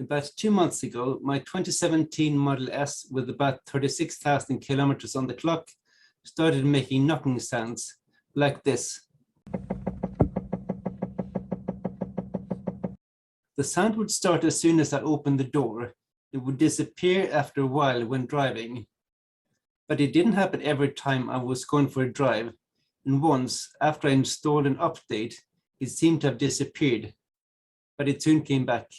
About 2 months ago, my 2017 Model S with about 36,000 kilometers on the clock started making knocking sounds like this. The sound would start as soon as I opened the door. It would disappear after a while when driving. But it didn't happen every time I was going for a drive. And once, after I installed an update, it seemed to have disappeared, but it soon came back.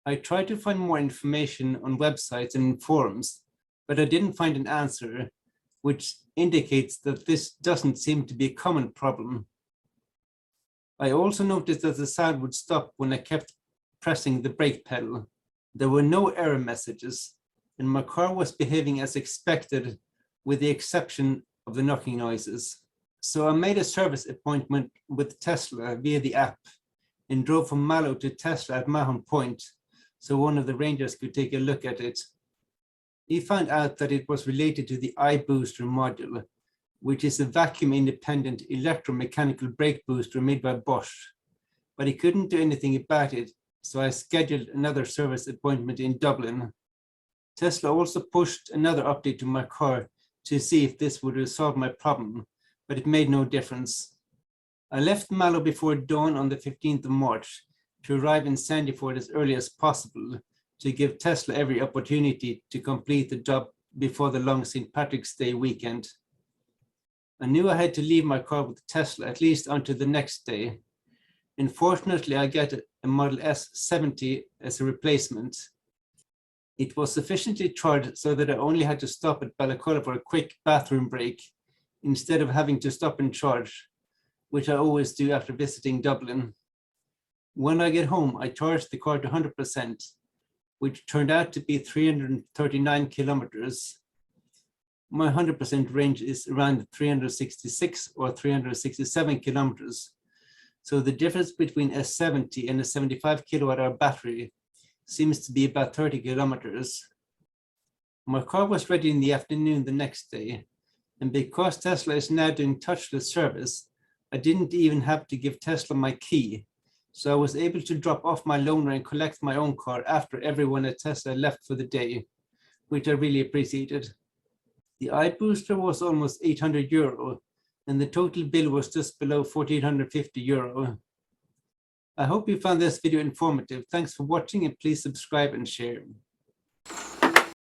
I tried to find more information on websites and in forums, but I didn't find an answer, which indicates that this doesn't seem to be a common problem. I also noticed that the sound would stop when I kept pressing the brake pedal. There were no error messages, and my car was behaving as expected, with the exception of the knocking noises. So I made a service appointment with Tesla via the app and drove from Mallow to Tesla at Mahon Point, so one of the rangers could take a look at it. He found out that it was related to the iBooster module, which is a vacuum-independent electromechanical brake booster made by Bosch, but he couldn't do anything about it, so I scheduled another service appointment in Dublin. Tesla also pushed another update to my car to see if this would resolve my problem, but it made no difference. I left Mallow before dawn on the 15th of March to arrive in Sandyford as early as possible to give Tesla every opportunity to complete the job before the long St. Patrick's Day weekend. I knew I had to leave my car with Tesla at least until the next day. Unfortunately, I got a Model S70 as a replacement. It was sufficiently charged so that I only had to stop at Balacola for a quick bathroom break, instead of having to stop and charge, which I always do after visiting Dublin. When I get home, I charge the car to 100%, which turned out to be 339 kilometers. My 100% range is around 366 or 367 kilometers. So the difference between a 70 and a 75 kilowatt hour battery seems to be about 30 kilometers. My car was ready in the afternoon the next day, and because Tesla is now doing touchless service, I didn't even have to give Tesla my key. So I was able to drop off my loaner and collect my own car after everyone at Tesla left for the day, which I really appreciated. The iBooster was almost 800 euro, and the total bill was just below 1,450 euro. I hope you found this video informative. Thanks for watching, and please subscribe and share.